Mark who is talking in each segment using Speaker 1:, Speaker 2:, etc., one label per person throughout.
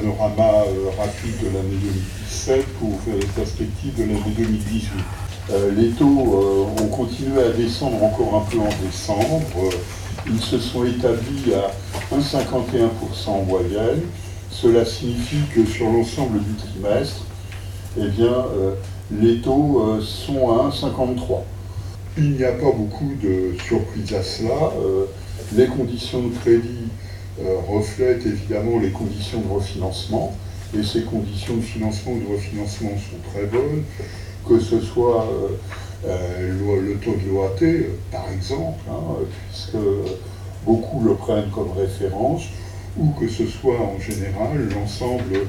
Speaker 1: panorama rapide de l'année 2017 pour faire les perspectives de l'année 2018. Les taux ont continué à descendre encore un peu en décembre. Ils se sont établis à 1,51% en moyenne. Cela signifie que sur l'ensemble du trimestre, eh bien, les taux sont à 1,53. Il n'y a pas beaucoup de surprises à cela. Les conditions de crédit reflètent évidemment les conditions de refinancement, et ces conditions de financement ou de refinancement sont très bonnes, que ce soit le taux de l'OAT, par exemple, puisque beaucoup le prennent comme référence, ou que ce soit en général l'ensemble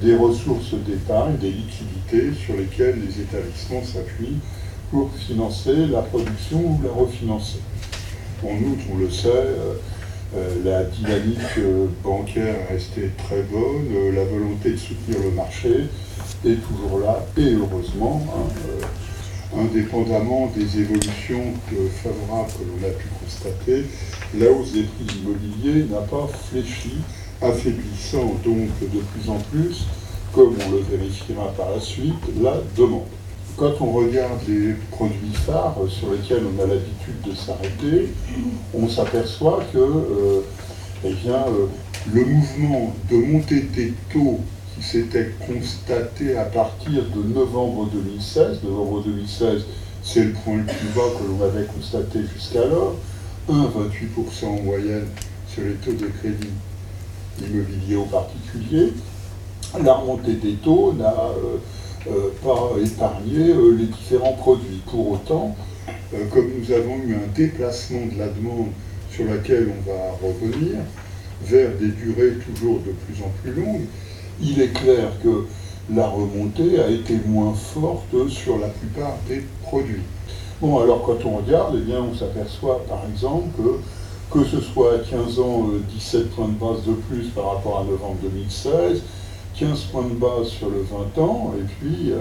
Speaker 1: des ressources d'épargne, des liquidités sur lesquelles les établissements s'appuient pour financer la production ou la refinancer. En outre, on le sait, la dynamique bancaire est restée très bonne, la volonté de soutenir le marché est toujours là, et heureusement, indépendamment des évolutions favorables que l'on a pu constater, la hausse des prix immobiliers n'a pas fléchi, affaiblissant donc de plus en plus, comme on le vérifiera par la suite, la demande. Quand on regarde les produits phares sur lesquels on a l'habitude de s'arrêter, on s'aperçoit que le mouvement de montée des taux qui s'était constaté à partir de novembre 2016, c'est le point le plus bas que l'on avait constaté jusqu'alors, 1,28% en moyenne sur les taux de crédit immobilier aux particuliers. La remontée des taux n'a pas épargné les différents produits. Pour autant, comme nous avons eu un déplacement de la demande sur laquelle on va revenir, vers des durées toujours de plus en plus longues, il est clair que la remontée a été moins forte sur la plupart des produits. Bon, alors quand on regarde, eh bien, on s'aperçoit par exemple que ce soit à 15 ans, 17 points de base de plus par rapport à novembre 2016, 15 points de base sur le 20 ans, et puis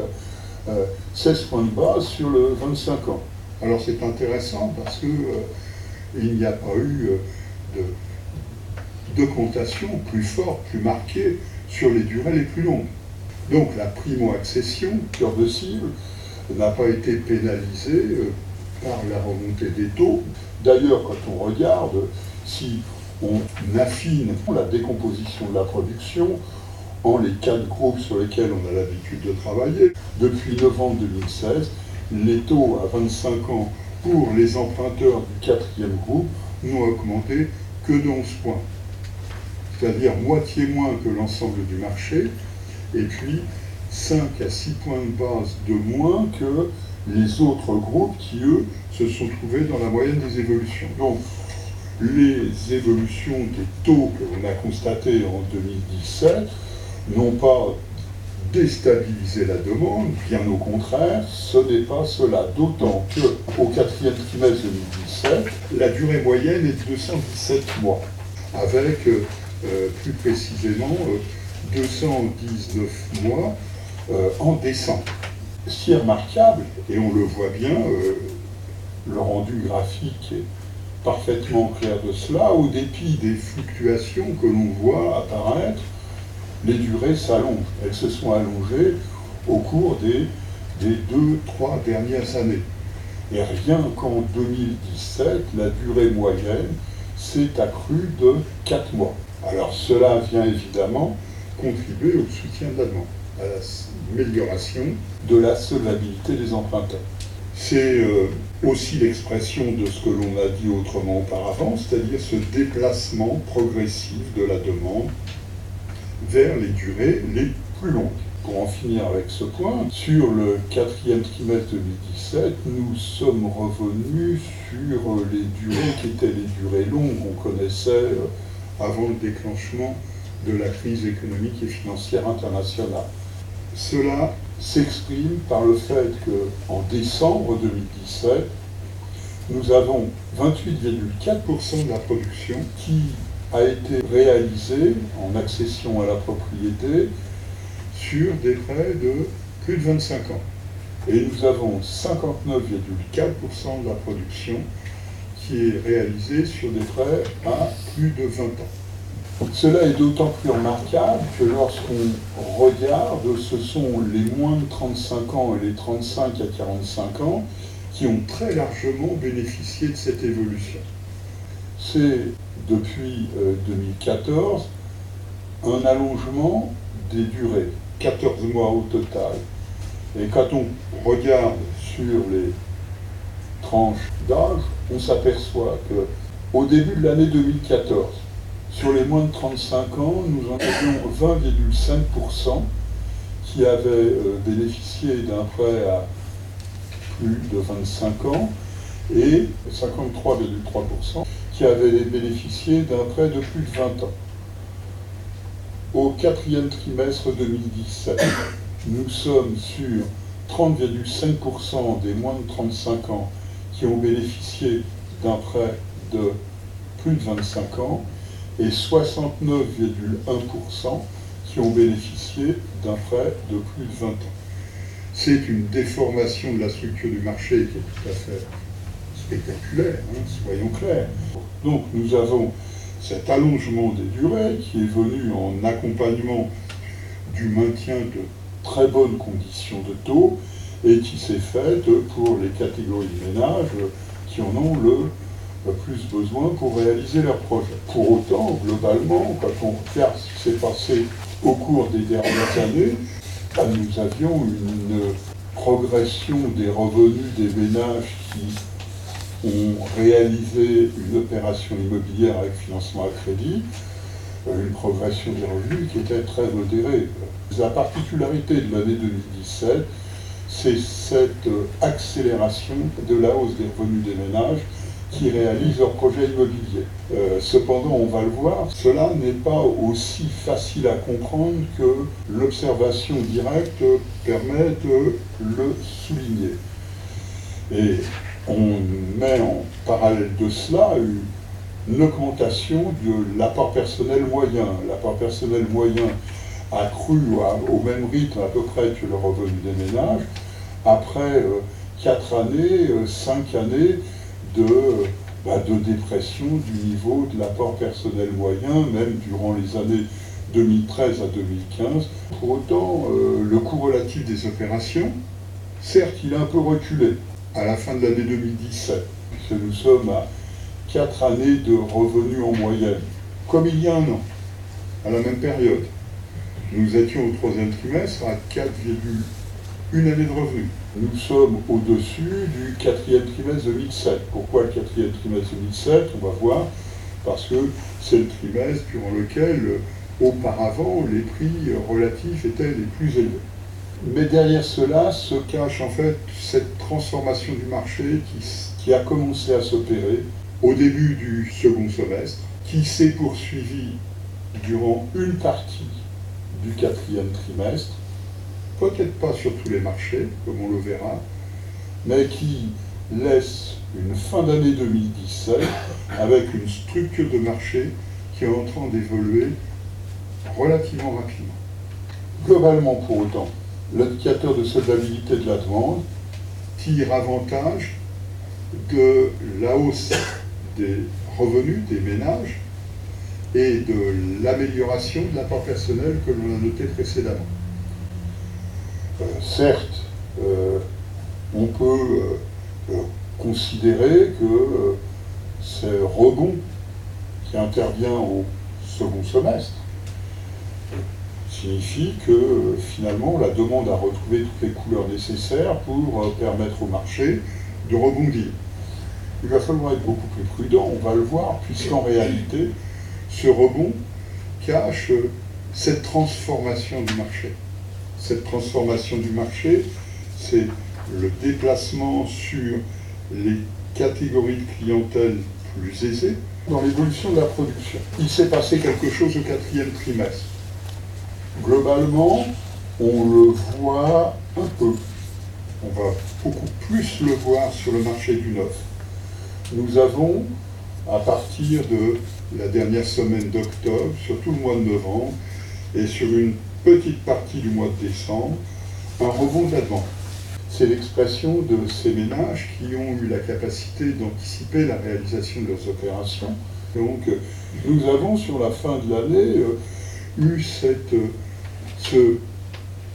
Speaker 1: 16 points de base sur le 25 ans. Alors c'est intéressant parce que il n'y a pas eu d'augmentation plus forte, plus marquée sur les durées les plus longues. Donc la primo-accession, cœur de cible, n'a pas été pénalisée par la remontée des taux. D'ailleurs, quand on regarde, si on affine la décomposition de la production en les 4 groupes sur lesquels on a l'habitude de travailler, depuis novembre 2016, les taux à 25 ans pour les emprunteurs du 4e groupe n'ont augmenté que de 11 points. C'est-à-dire moitié moins que l'ensemble du marché, et puis 5 à 6 points de base de moins que les autres groupes qui, eux, se sont trouvés dans la moyenne des évolutions. Donc, les évolutions des taux que l'on a constatées en 2017 n'ont pas déstabilisé la demande, bien au contraire, ce n'est pas cela. D'autant qu'au 4e trimestre 2017, la durée moyenne est de 217 mois, avec plus précisément 219 mois en décembre. Ce qui est remarquable, et on le voit bien, le rendu graphique est parfaitement clair de cela, au dépit des fluctuations que l'on voit apparaître, les durées s'allongent. Elles se sont allongées au cours des 2-3 dernières années. Et rien qu'en 2017, la durée moyenne s'est accrue de 4 mois. Alors cela vient évidemment contribuer au soutien de la demande, à l'amélioration de la solvabilité des emprunteurs. C'est aussi l'expression de ce que l'on a dit autrement auparavant, c'est-à-dire ce déplacement progressif de la demande vers les durées les plus longues. Pour en finir avec ce point, sur le 4e trimestre 2017, nous sommes revenus sur les durées qui étaient les durées longues qu'on connaissait avant le déclenchement de la crise économique et financière internationale. Cela s'exprime par le fait qu'en décembre 2017, nous avons 28,4% de la production qui a été réalisée en accession à la propriété sur des prêts de plus de 25 ans. Et nous avons 59,4% de la production qui est réalisée sur des prêts à plus de 20 ans. Cela est d'autant plus remarquable que lorsqu'on regarde, ce sont les moins de 35 ans et les 35 à 45 ans qui ont très largement bénéficié de cette évolution. C'est depuis 2014 un allongement des durées, 14 mois au total. Et quand on regarde sur les tranches d'âge, on s'aperçoit qu'au début de l'année 2014, sur les moins de 35 ans, nous en avions 20,5% qui avaient bénéficié d'un prêt à plus de 25 ans et 53,3% qui avaient bénéficié d'un prêt de plus de 20 ans. Au quatrième trimestre 2017, nous sommes sur 30,5% des moins de 35 ans qui ont bénéficié d'un prêt de plus de 25 ans et 69,1% qui ont bénéficié d'un prêt de plus de 20 ans. C'est une déformation de la structure du marché qui est tout à fait spectaculaire, soyons clairs. Donc nous avons cet allongement des durées qui est venu en accompagnement du maintien de très bonnes conditions de taux et qui s'est fait pour les catégories de ménages qui en ont le plus besoin pour réaliser leurs projets. Pour autant, globalement, quand on regarde ce qui s'est passé au cours des dernières années, nous avions une progression des revenus des ménages qui ont réalisé une opération immobilière avec financement à crédit, une progression des revenus qui était très modérée. La particularité de l'année 2017, c'est cette accélération de la hausse des revenus des ménages qui réalisent leurs projets immobiliers. Cependant, on va le voir, cela n'est pas aussi facile à comprendre que l'observation directe permet de le souligner. Et on met en parallèle de cela une augmentation de l'apport personnel moyen. L'apport personnel moyen a cru au même rythme à peu près que le revenu des ménages, après 4 années, 5 années de dépression du niveau de l'apport personnel moyen, même durant les années 2013 à 2015. Pour autant, le coût relatif des opérations, certes, il a un peu reculé à la fin de l'année 2017, puisque nous sommes à 4 années de revenus en moyenne, comme il y a un an, à la même période. Nous étions au 3e trimestre à 4,1 années de revenus. Nous sommes au-dessus du 4e trimestre 2007. Pourquoi le 4e trimestre 2007? On va voir, parce que c'est le trimestre durant lequel, auparavant, les prix relatifs étaient les plus élevés. Mais derrière cela se cache en fait cette transformation du marché qui a commencé à s'opérer au début du second semestre, qui s'est poursuivie durant une partie du 4e trimestre, peut-être pas sur tous les marchés, comme on le verra, mais qui laisse une fin d'année 2017 avec une structure de marché qui est en train d'évoluer relativement rapidement. Globalement, pour autant, l'indicateur de solvabilité de la demande tire avantage de la hausse des revenus des ménages et de l'amélioration de l'apport personnel que l'on a noté précédemment. Certes, on peut considérer que ce rebond qui intervient au second semestre signifie que finalement la demande a retrouvé toutes les couleurs nécessaires pour permettre au marché de rebondir. Il va falloir être beaucoup plus prudent, on va le voir, puisqu'en réalité, ce rebond cache cette transformation du marché. Cette transformation du marché, c'est le déplacement sur les catégories de clientèle plus aisées dans l'évolution de la production. Il s'est passé quelque chose au 4e trimestre. Globalement, on le voit un peu. On va beaucoup plus le voir sur le marché du neuf. Nous avons, à partir de la dernière semaine d'octobre, sur tout le mois de novembre, et sur une petite partie du mois de décembre, un rebond de la demande. C'est l'expression de ces ménages qui ont eu la capacité d'anticiper la réalisation de leurs opérations Donc nous avons sur la fin de l'année eu ce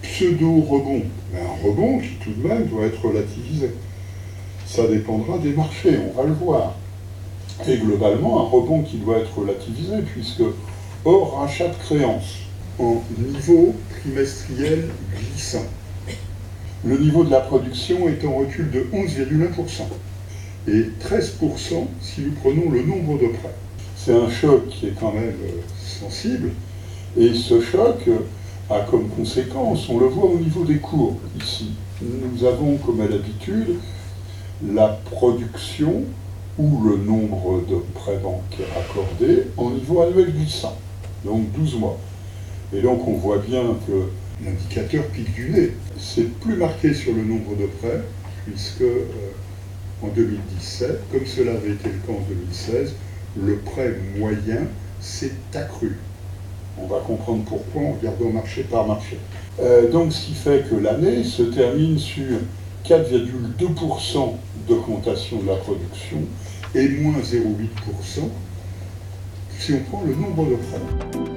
Speaker 1: pseudo-rebond. Mais un rebond qui tout de même doit être relativisé. Ça dépendra des marchés, on va le voir. Et globalement, un rebond qui doit être relativisé, puisque hors rachat de créances, en niveau trimestriel glissant, le niveau de la production est en recul de 11,1%, et 13% si nous prenons le nombre de prêts. C'est un choc qui est quand même sensible, et ce choc a comme conséquence, on le voit au niveau des cours ici. Nous avons, comme à l'habitude, la production ou le nombre de prêts bancaires accordés en niveau annuel glissant, donc 12 mois. Et donc on voit bien que l'indicateur pique du nez. C'est plus marqué sur le nombre de prêts, puisque en 2017, comme cela avait été le cas en 2016, le prêt moyen s'est accru. On va comprendre pourquoi en regardant marché par marché. Donc ce qui fait que l'année se termine sur 4,2% d'augmentation de la production et moins 0,8% si on prend le nombre de prêts.